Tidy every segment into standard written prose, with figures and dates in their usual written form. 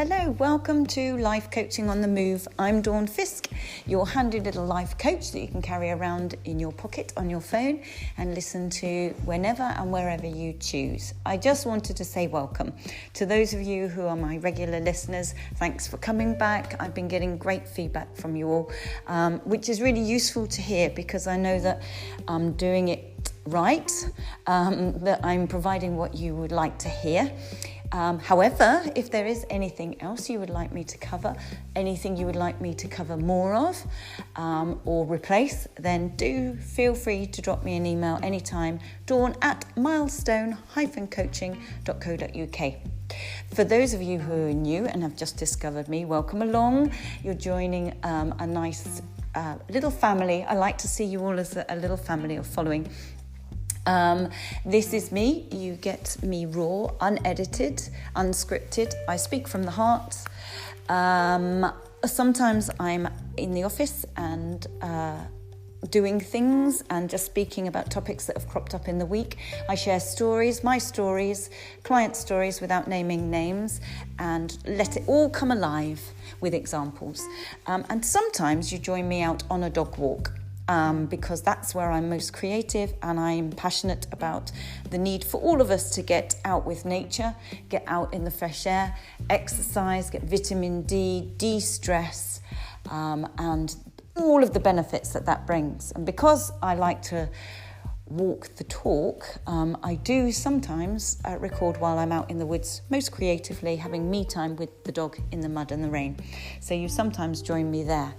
Hello, welcome to Life Coaching on the Move. I'm Dawn Fiske, your handy little life coach that you can carry around in your pocket on your phone and listen to whenever and wherever you choose. I just wanted to say welcome to those of you who are my regular listeners. Thanks for coming back. I've been getting great feedback from you all, which is really useful to hear because I know that I'm doing it right, that I'm providing what you would like to hear. However, if there is anything else you would like me to cover, anything you would like me to cover more of or replace, then do feel free to drop me an email anytime, dawn@milestone-coaching.co.uk. For those of you who are new and have just discovered me, welcome along. You're joining a nice little family. I like to see you all as a little family of following. This is me. You get me raw, unedited, unscripted. I speak from the heart. Sometimes I'm in the office and doing things and just speaking about topics that have cropped up in the week. I share stories, my stories, client stories without naming names, and let it all come alive with examples. And sometimes you join me out on a dog walk. Because that's where I'm most creative, and I'm passionate about the need for all of us to get out with nature, get out in the fresh air, exercise, get vitamin D, de-stress, and all of the benefits that brings. And because I like to walk the talk, I do sometimes record while I'm out in the woods, most creatively having me time with the dog in the mud and the rain. So you sometimes join me there.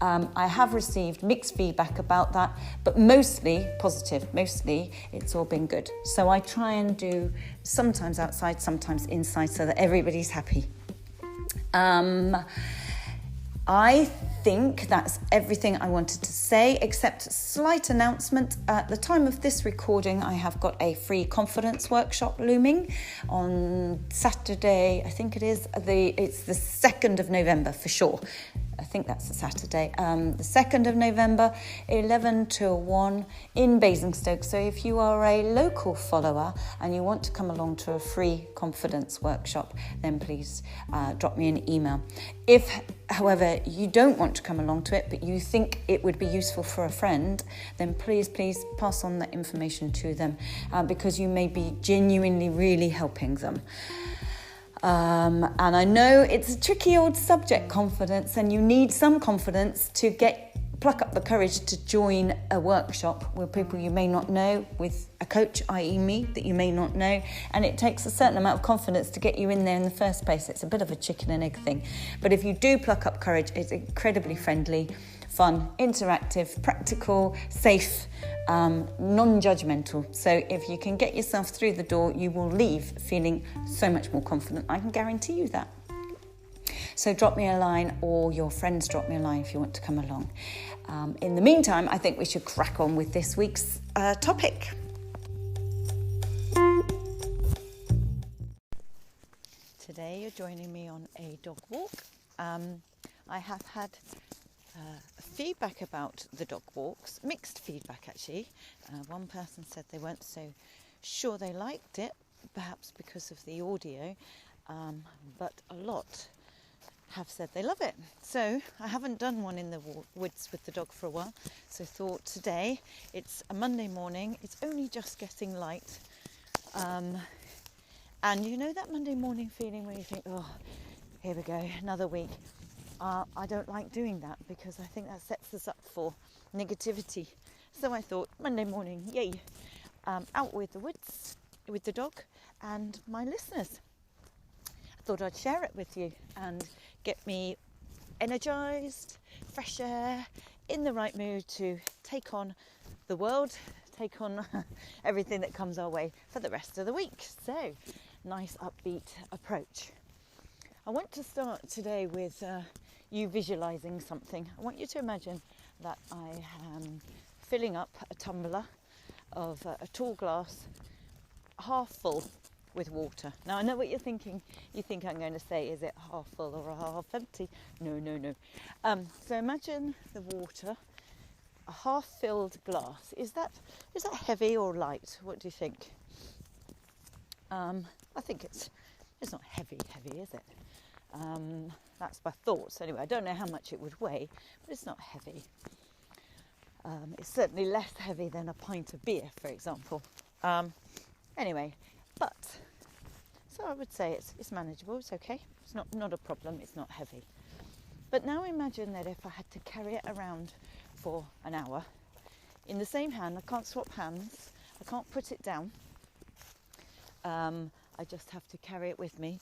I have received mixed feedback about that, but mostly positive. Mostly it's all been good. So I try and do sometimes outside, sometimes inside, so that everybody's happy. I think that's everything I wanted to say, except a slight announcement. At the time of this recording, I have got a free confidence workshop looming on Saturday. I think it's the 2nd of November for sure. I think that's the Saturday, the 2nd of November, 11 till 1 in Basingstoke. So if you are a local follower and you want to come along to a free confidence workshop, then please drop me an email. If, however, you don't want to come along to it, but you think it would be useful for a friend, then please pass on that information to them because you may be genuinely really helping them. And I know it's a tricky old subject, confidence, and you need some confidence to pluck up the courage to join a workshop with people you may not know, with a coach, i.e. me, that you may not know, and it takes a certain amount of confidence to get you in there in the first place. It's a bit of a chicken and egg thing. But if you do pluck up courage, it's incredibly friendly, fun, interactive, practical, safe, non-judgmental. So if you can get yourself through the door, you will leave feeling so much more confident. I can guarantee you that. So drop me a line, or your friends drop me a line if you want to come along. In the meantime, I think we should crack on with this week's topic. Today you're joining me on a dog walk. I have had feedback about the dog walks, mixed feedback actually. One person said they weren't so sure they liked it, perhaps because of the audio, but a lot have said they love it. So I haven't done one in the woods with the dog for a while, so thought today, it's a Monday morning, it's only just getting light, and you know that Monday morning feeling where you think, oh, here we go, another week. I don't like doing that because I think that sets us up for negativity. So I thought, Monday morning, yay, out with the woods, with the dog and my listeners. I thought I'd share it with you and get me energised, fresh air, in the right mood to take on the world, take on everything that comes our way for the rest of the week. So, nice upbeat approach. I want to start today with you visualising something. I want you to imagine that I am filling up a tumbler of a tall glass, half full with water. Now I know what you're thinking. You think I'm going to say, is it half full or half empty? No. So imagine the water, a half filled glass. Is that heavy or light? What do you think? I think it's not heavy, is it? That's my thoughts. Anyway, I don't know how much it would weigh, but it's not heavy. It's certainly less heavy than a pint of beer, for example. Anyway, so I would say it's manageable, it's okay. It's not a problem, it's not heavy. But now imagine that if I had to carry it around for an hour, in the same hand, I can't swap hands, I can't put it down. I just have to carry it with me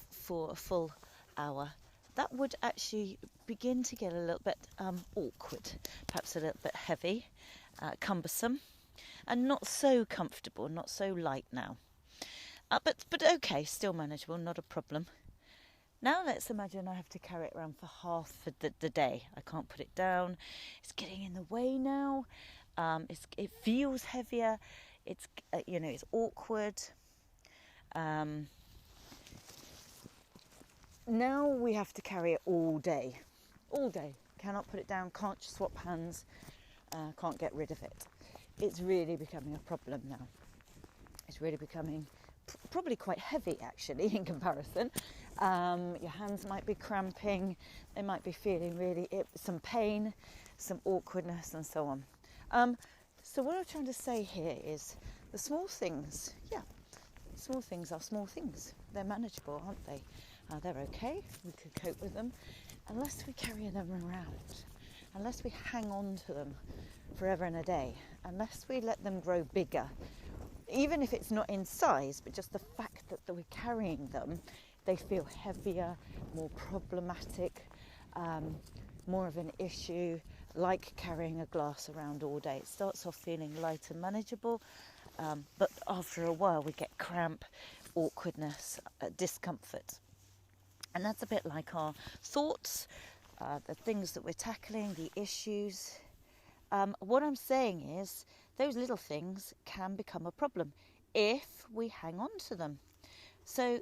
for a full hour. That would actually begin to get a little bit awkward, perhaps a little bit heavy, cumbersome, and not so comfortable, not so light now. But okay, still manageable, not a problem. Now let's imagine I have to carry it around for half of the day. I can't put it down. It's getting in the way now. It feels heavier. It's it's awkward. Now we have to carry it all day. All day. Cannot put it down, can't swap hands, can't get rid of it. It's really becoming a problem now. It's really becoming probably quite heavy actually in comparison. Your hands might be cramping, they might be feeling really some pain, some awkwardness and so on. So what I'm trying to say here is the small things, small things are small things. They're manageable, aren't they? They're okay, we could cope with them, unless we carry them around, unless we hang on to them forever and a day, unless we let them grow bigger, even if it's not in size, but just the fact that we're carrying them, they feel heavier, more problematic, more of an issue, like carrying a glass around all day. It starts off feeling light and manageable, but after a while we get cramp, awkwardness, discomfort. And that's a bit like our thoughts, the things that we're tackling, the issues. What I'm saying is those little things can become a problem if we hang on to them. So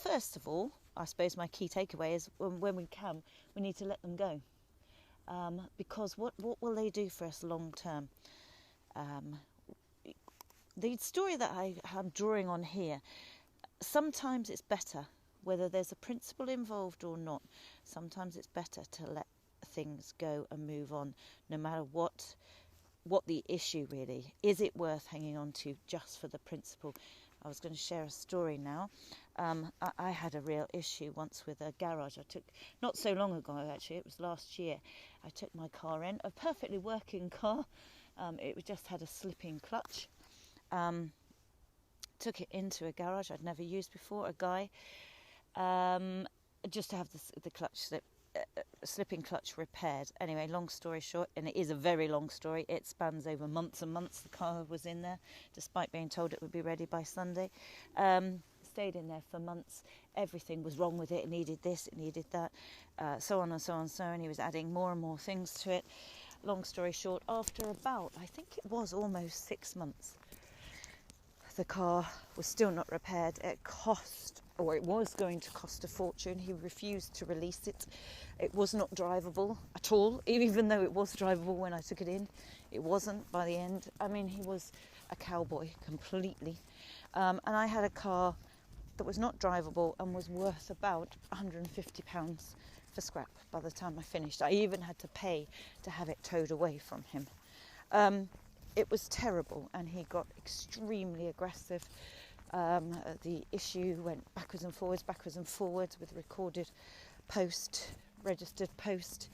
first of all, I suppose my key takeaway is when we can, we need to let them go. Because what will they do for us long term? The story that I'm drawing on here, sometimes it's better, whether there's a principle involved or not, sometimes it's better to let things go and move on, no matter what the issue really. Is it worth hanging on to just for the principle? I was going to share a story now. I had a real issue once with a garage. I took, not so long ago actually, it was last year, I took my car in, a perfectly working car. It just had a slipping clutch. Took it into a garage I'd never used before, a guy, just to have the clutch slipping clutch repaired. Anyway, long story short, and it is a very long story, it spans over months and months. The car was in there despite being told it would be ready by Sunday. Stayed in there for months. Everything was wrong with it. It needed this, it needed that, so on and so on, so on. He was adding more and more things to it. Long story short, after about, I think it was almost 6 months, the car was still not repaired. It was going to cost a fortune. He refused to release it. It was not drivable at all, even though it was drivable when I took it in. It wasn't by the end. I mean, he was a cowboy completely. And I had a car that was not drivable and was worth about £150 for scrap by the time I finished. I even had to pay to have it towed away from him. It was terrible, and he got extremely aggressive. The issue went backwards and forwards with recorded post, registered post.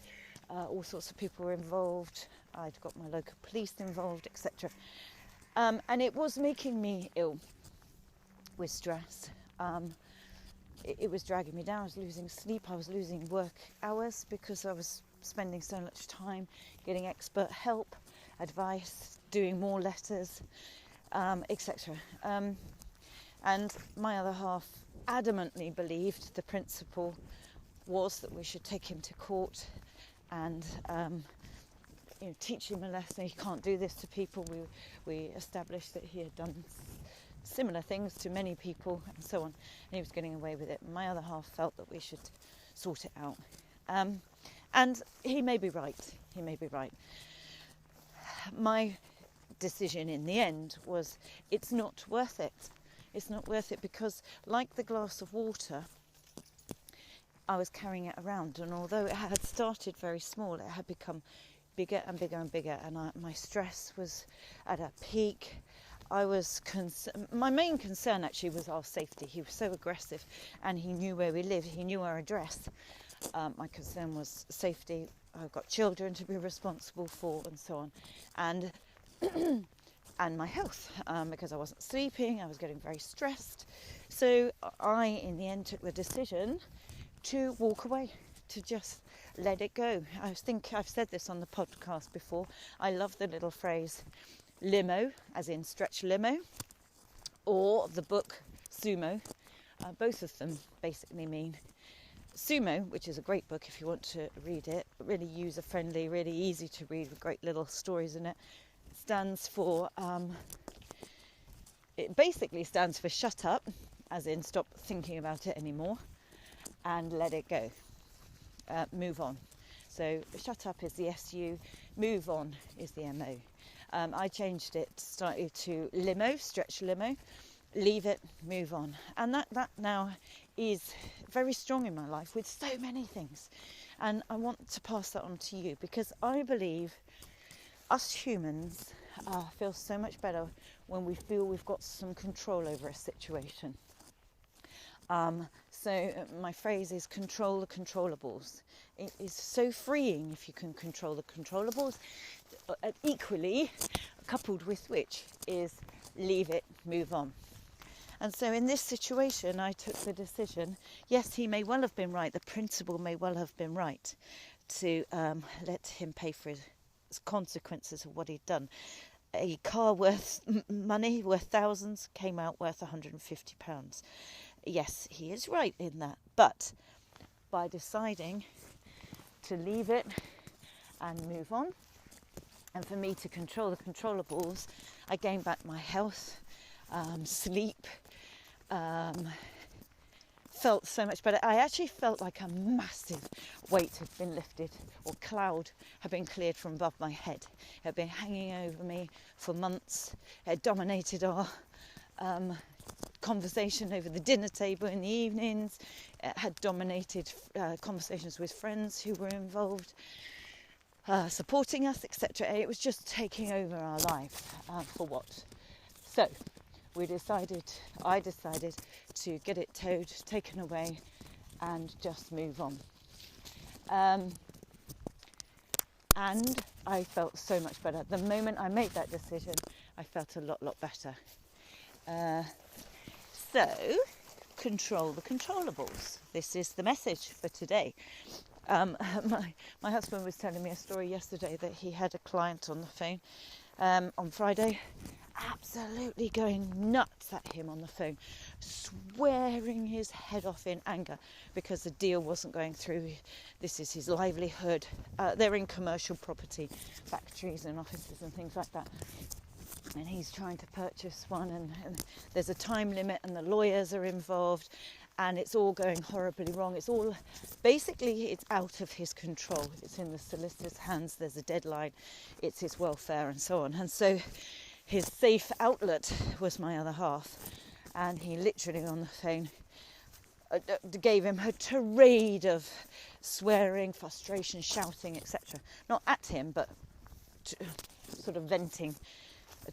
All sorts of people were involved. I'd got my local police involved, etc. And it was making me ill with stress. It was dragging me down. I was losing sleep. I was losing work hours because I was spending so much time getting expert help, advice, doing more letters, etc. And my other half adamantly believed the principle was that we should take him to court and teach him a lesson. He can't do this to people. We established that he had done similar things to many people and so on, and he was getting away with it. My other half felt that we should sort it out. And he may be right. My decision in the end was it's not worth it. It's not worth it because, like the glass of water, I was carrying it around, and although it had started very small, it had become bigger and bigger and bigger, and my stress was at a peak. My main concern actually was our safety. He was so aggressive, and he knew where we lived, he knew our address. My concern was safety. I've got children to be responsible for, and so on, and and my health, because I wasn't sleeping, I was getting very stressed. So I, in the end, took the decision to walk away, to just let it go. I think I've said this on the podcast before. I love the little phrase limo, as in stretch limo, or the book Sumo. Both of them basically mean Sumo, which is a great book if you want to read it, really user-friendly, really easy to read with great little stories in it. Stands for, it basically stands for shut up, as in stop thinking about it anymore, and let it go. Move on. So shut up is the SU, move on is the MO. I changed it slightly to limo, stretch limo, leave it, move on. And that now is very strong in my life with so many things. And I want to pass that on to you, because I believe us humans feel so much better when we feel we've got some control over a situation. So my phrase is control the controllables. It is so freeing if you can control the controllables. Equally, coupled with which is leave it, move on. And so in this situation, I took the decision, yes, he may well have been right, the principal may well have been right, to let him pay for his consequences of what he'd done. A car worth money, worth thousands, came out worth £150. Yes, he is right in that. But by deciding to leave it and move on, and for me to control the controllables, I gained back my health, sleep, felt so much better. I actually felt like a massive weight had been lifted, or cloud had been cleared from above my head. It had been hanging over me for months. It had dominated our conversation over the dinner table in the evenings. It had dominated conversations with friends who were involved, supporting us, etc. It was just taking over our life. For what? So I decided to get it towed, taken away, and just move on. And I felt so much better. The moment I made that decision, I felt a lot better. So, control the controllables. This is the message for today. My husband was telling me a story yesterday that he had a client on the phone on Friday, absolutely going nuts at him on the phone, swearing his head off in anger because the deal wasn't going through. This is his livelihood. They're in commercial property, factories and offices and things like that. And he's trying to purchase one, and there's a time limit, and the lawyers are involved, and it's all going horribly wrong. It's out of his control. It's in the solicitor's hands. There's a deadline. It's his welfare and so on. And so his safe outlet was my other half, and he literally on the phone gave him a tirade of swearing, frustration, shouting, etc. Not at him, but sort of venting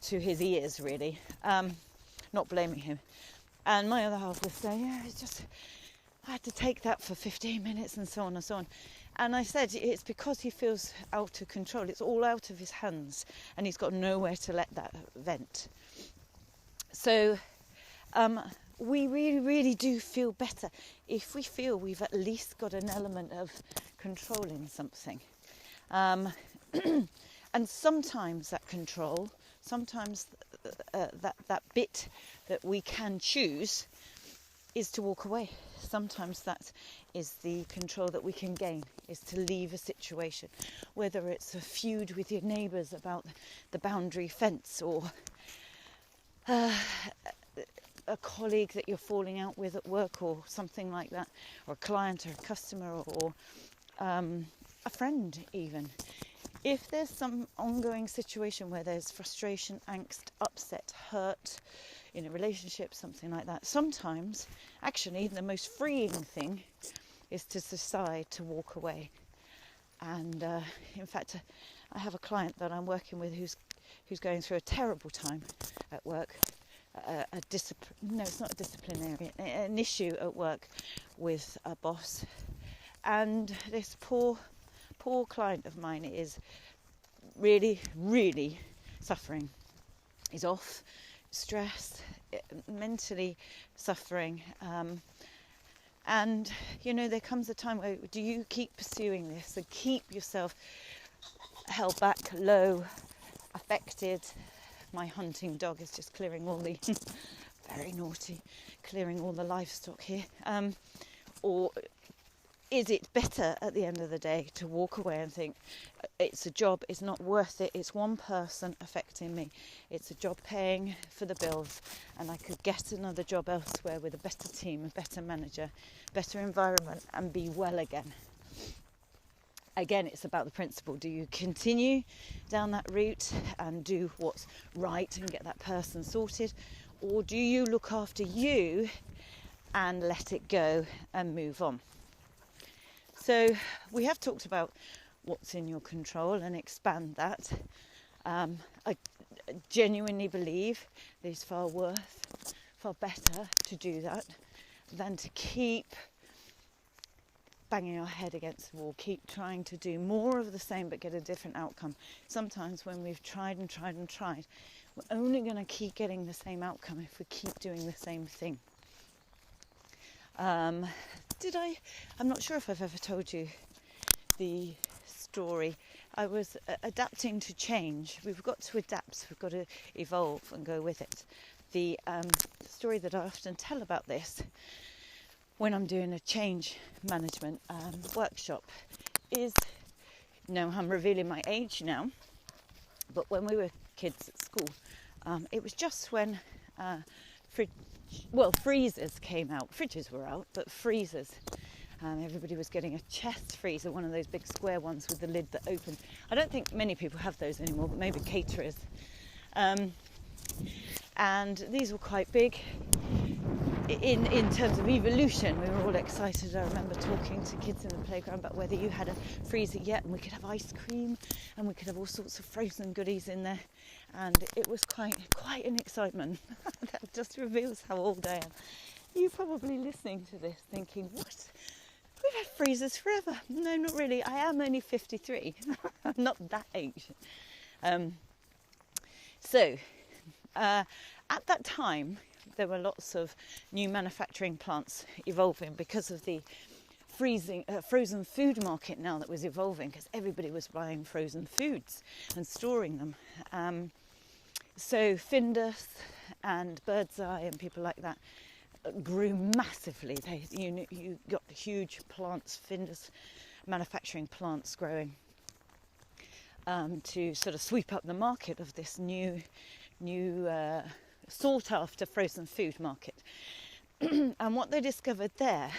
to his ears, really, not blaming him. And my other half was saying, yeah, it's just, I had to take that for 15 minutes and so on and so on. And I said, it's because he feels out of control. It's all out of his hands, and he's got nowhere to let that vent. So we really, really do feel better if we feel we've at least got an element of controlling something. And sometimes that control, that bit that we can choose is to walk away. Sometimes that is the control that we can gain, is to leave a situation, whether it's a feud with your neighbours about the boundary fence, or a colleague that you're falling out with at work, or something like that, or a client or a customer, or a friend even. If there's some ongoing situation where there's frustration, angst, upset, hurt in a relationship, something like that, sometimes actually the most freeing thing is to decide to walk away. And in fact, I have a client that I'm working with who's going through a terrible time at work. It's not a disciplinary, an issue at work with a boss. And this poor client of mine is really, really suffering. He's off, stressed, mentally suffering. And, there comes a time where do you keep pursuing this and keep yourself held back, low, affected? My hunting dog is just clearing all the, very naughty, clearing all the livestock here. Or is it better at the end of the day to walk away and think, it's a job, it's not worth it, it's one person affecting me, it's a job paying for the bills, and I could get another job elsewhere with a better team, a better manager, better environment, and be well again. Again, it's about the principle. Do you continue down that route and do what's right and get that person sorted? Or do you look after you and let it go and move on? So we have talked about what's in your control and expand that. I genuinely believe that it's far better to do that than to keep banging our head against the wall, keep trying to do more of the same but get a different outcome. Sometimes when we've tried and tried and tried, we're only going to keep getting the same outcome if we keep doing the same thing. I'm not sure if I've ever told you the story. I was adapting to change. We've got to adapt, we've got to evolve and go with it. The story that I often tell about this when I'm doing a change management workshop is, I'm revealing my age now, but when we were kids at school, it was just when freezers came out. Fridges were out, but freezers. Everybody was getting a chest freezer, one of those big square ones with the lid that opened. I don't think many people have those anymore, but maybe caterers. And these were quite big. In terms of evolution, we were all excited. I remember talking to kids in the playground about whether you had a freezer yet, and we could have ice cream and we could have all sorts of frozen goodies in there, and it was quite an excitement. That just reveals how old I am. You're probably listening to this thinking, what? We've had freezers forever. No, not really. I am only 53. I'm not that age. At that time, there were lots of new manufacturing plants evolving because of the frozen food market now that was evolving, because everybody was buying frozen foods and storing them. So Findus and Birdseye and people like that grew massively. You got huge plants, Findus manufacturing plants growing to sort of sweep up the market of this new sought after frozen food market. And what they discovered there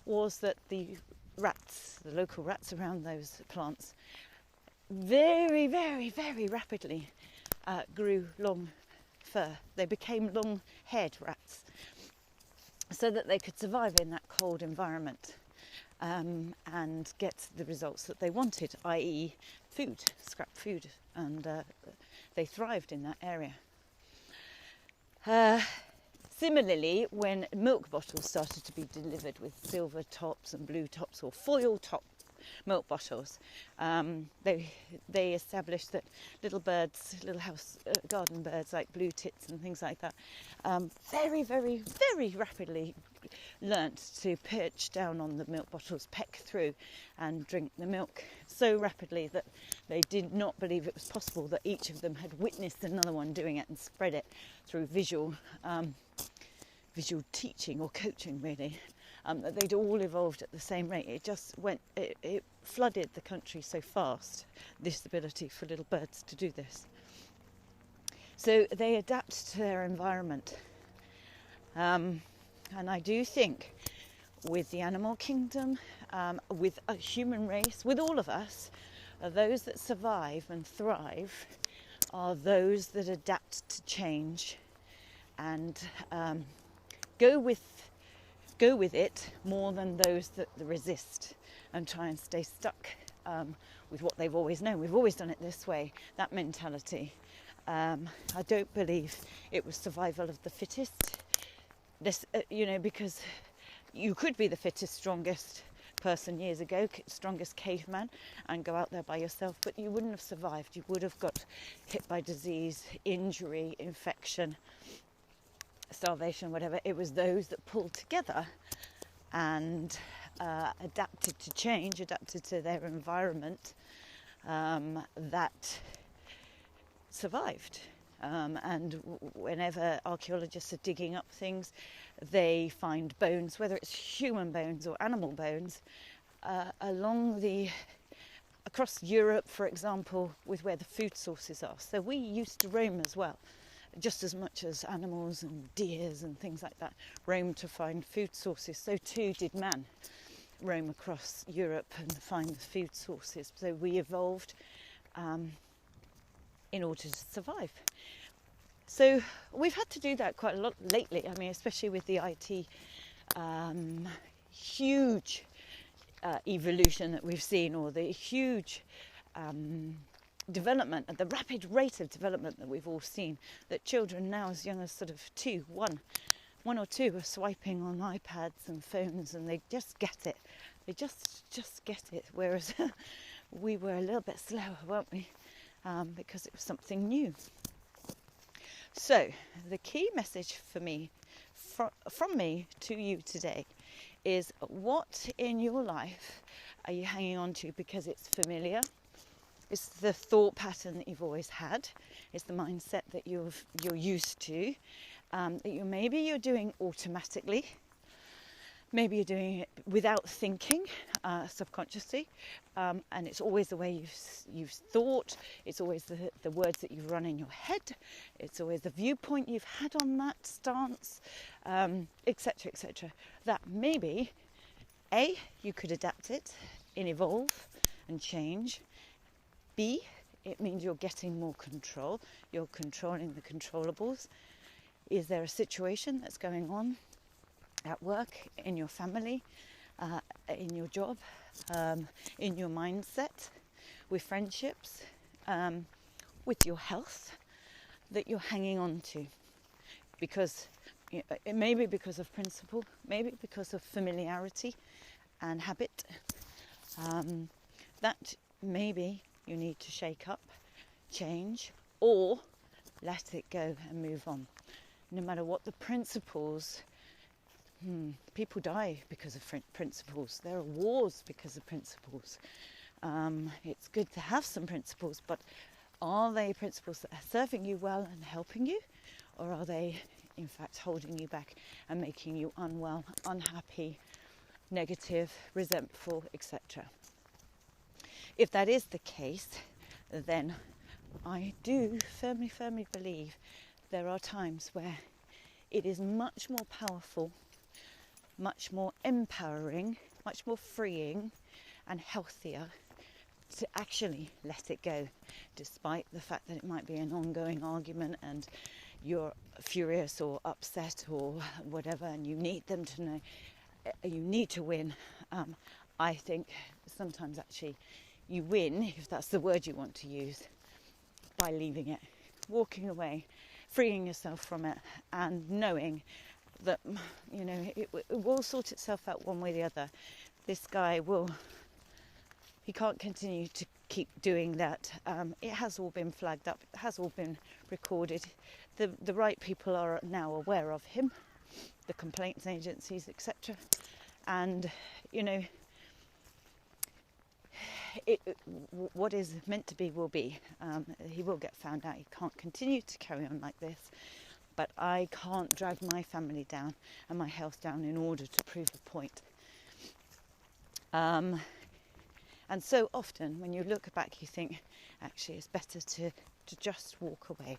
was that the local rats around those plants very, very, very rapidly grew long fur. They became long-haired rats so that they could survive in that cold environment and get the results that they wanted, i.e. food, scrap food, and they thrived in that area. Similarly, when milk bottles started to be delivered with silver tops and blue tops or foil top milk bottles, they established that little birds, little house garden birds like blue tits and things like that, very, very, very rapidly learnt to perch down on the milk bottles, peck through and drink the milk so rapidly that they did not believe it was possible that each of them had witnessed another one doing it and spread it through visual teaching or coaching, really. That they'd all evolved at the same rate. It just it flooded the country so fast, this ability for little birds to do this. So they adapt to their environment. And I do think with the animal kingdom, with a human race, with all of us, those that survive and thrive are those that adapt to change and go with go with it more than those that resist and try and stay stuck with what they've always known. We've always done it this way, that mentality. I don't believe it was survival of the fittest. This, because you could be the fittest, strongest person years ago, strongest caveman, and go out there by yourself, but you wouldn't have survived. You would have got hit by disease, injury, infection, starvation, whatever. It was those that pulled together and adapted to change, adapted to their environment, that survived. And whenever archaeologists are digging up things, they find bones, whether it's human bones or animal bones, across Europe, for example, with where the food sources are. So we used to roam as well, just as much as animals and deers and things like that roam to find food sources. So too did man roam across Europe and find the food sources. So we evolved in order to survive. So we've had to do that quite a lot lately. I mean, especially with the IT huge evolution that we've seen, or the huge development, at the rapid rate of development that we've all seen, that children now as young as sort of one or two are swiping on iPads and phones, and they just get it. They just get it, whereas we were a little bit slower, weren't we? Because it was something new. So the key message for me, from me to you today, is what in your life are you hanging on to because it's familiar? It's the thought pattern that you've always had. It's the mindset that you're used to. That maybe you're doing automatically. Maybe you're doing it without thinking, subconsciously, and it's always the way you've thought. It's always the words that you've run in your head. It's always the viewpoint you've had on that stance, etc., etc. That maybe, A, you could adapt it and evolve and change. B, it means you're getting more control. You're controlling the controllables. Is there a situation that's going on at work, in your family, in your job, in your mindset, with friendships, with your health, that you're hanging on to? Because it may be because of principle, maybe because of familiarity and habit, that maybe you need to shake up, change, or let it go and move on. No matter what the principles, people die because of principles. There are wars because of principles. It's good to have some principles, but are they principles that are serving you well and helping you? Or are they, in fact, holding you back and making you unwell, unhappy, negative, resentful, etc.? If that is the case, then I do firmly believe there are times where it is much more powerful, much more empowering, much more freeing and healthier to actually let it go, despite the fact that it might be an ongoing argument and you're furious or upset or whatever, and you need them to know, you need to win. I think sometimes actually you win, if that's the word you want to use, by leaving it, walking away, freeing yourself from it, and knowing that, it will sort itself out one way or the other. This guy he can't continue to keep doing that. It has all been flagged up, it has all been recorded. The right people are now aware of him, the complaints agencies, etc. And, what is meant to be will be. He will get found out. He can't continue to carry on like this. But I can't drag my family down and my health down in order to prove a point. And so often when you look back, you think, actually, it's better to just walk away.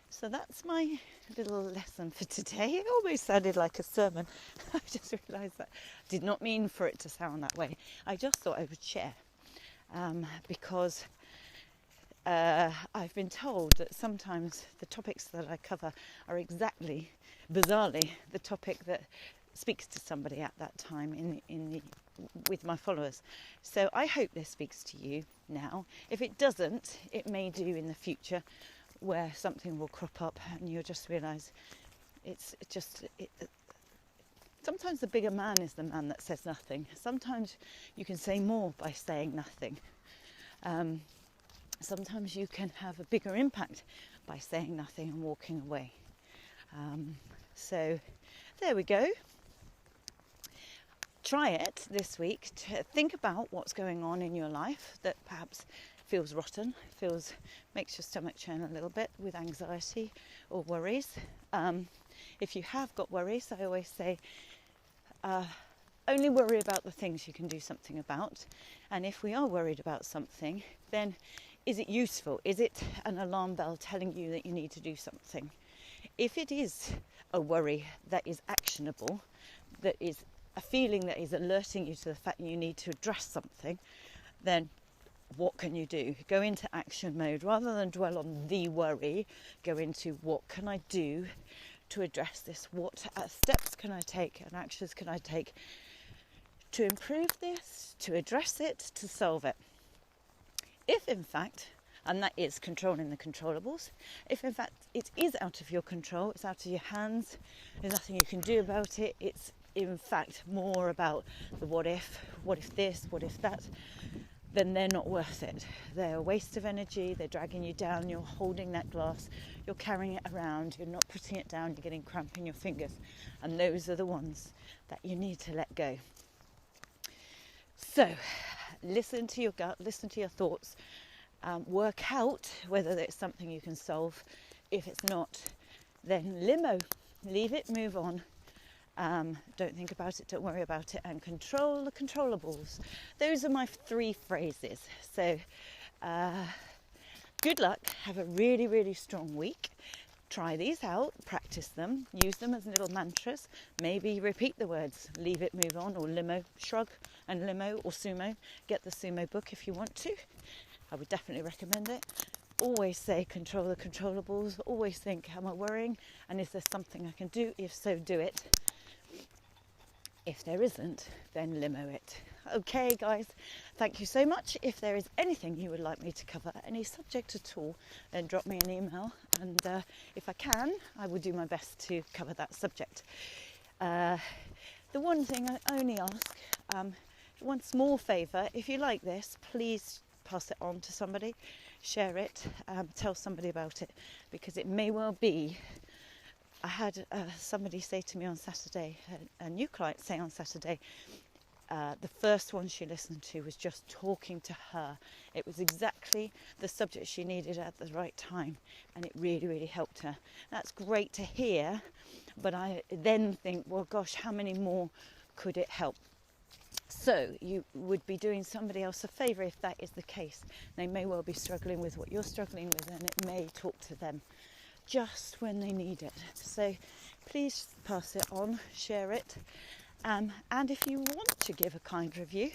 So that's my little lesson for today. It almost sounded like a sermon. I just realised that. I did not mean for it to sound that way. I just thought I would share. Because I've been told that sometimes the topics that I cover are exactly, bizarrely, the topic that speaks to somebody at that time with my followers. So I hope this speaks to you now. If it doesn't, it may do in the future, where something will crop up and you'll just realise sometimes the bigger man is the man that says nothing. Sometimes you can say more by saying nothing. Sometimes you can have a bigger impact by saying nothing and walking away. So there we go. Try it this week to think about what's going on in your life that perhaps feels rotten, makes your stomach churn a little bit with anxiety or worries. If you have got worries, I always say only worry about the things you can do something about. And if we are worried about something, then is it useful? Is it an alarm bell telling you that you need to do something? If it is a worry that is actionable, that is a feeling that is alerting you to the fact that you need to address something, then what can you do? Go into action mode. Rather than dwell on the worry, go into what can I do to address this? What steps can I take and actions can I take to improve this, to address it, to solve it? If in fact, and that is controlling the controllables, if in fact it is out of your control, it's out of your hands, there's nothing you can do about it, it's in fact more about the what if this, what if that, then they're not worth it. They're a waste of energy, they're dragging you down, you're holding that glass, you're carrying it around, you're not putting it down, you're getting cramp in your fingers, and those are the ones that you need to let go. So listen to your gut, listen to your thoughts, work out whether it's something you can solve. If it's not, then limo, leave it, move on. Don't think about it, don't worry about it, and control the controllables. Those are my 3 phrases. So good luck, have a really, really strong week. Try these out, practice them, use them as little mantras. Maybe repeat the words, leave it, move on, or limo, shrug and limo, or sumo. Get the sumo book if you want to. I would definitely recommend it. Always say control the controllables. Always think, am I worrying? And is there something I can do? If so, do it. If there isn't, then limo it. Okay, guys, thank you so much. If there is anything you would like me to cover, any subject at all, then drop me an email. And if I can, I will do my best to cover that subject. The one thing I only ask, one small favour, if you like this, please pass it on to somebody, share it, tell somebody about it, because it may well be. I had somebody say to me on Saturday, a new client say on Saturday, the first one she listened to was just talking to her. It was exactly the subject she needed at the right time, and it really, really helped her. That's great to hear, but I then think, well, gosh, how many more could it help? So you would be doing somebody else a favour if that is the case. They may well be struggling with what you're struggling with, and it may talk to them just when they need it. So please pass it on, share it, and if you want to give a kind review,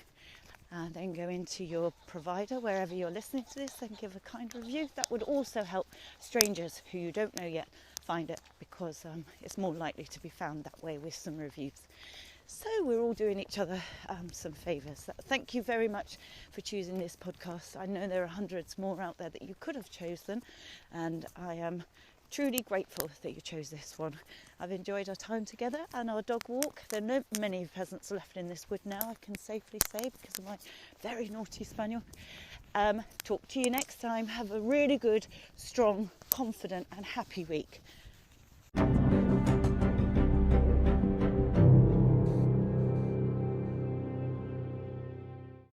then go into your provider wherever you're listening to this and give a kind review. That would also help strangers who you don't know yet find it, because it's more likely to be found that way with some reviews. So we're all doing each other some favours. Thank you very much for choosing this podcast. I know there are hundreds more out there that you could have chosen, and I am truly grateful that you chose this one. I've enjoyed our time together and our dog walk. There are not many pheasants left in this wood now, I can safely say, because of my very naughty spaniel. Talk to you next time. Have a really good, strong, confident and happy week.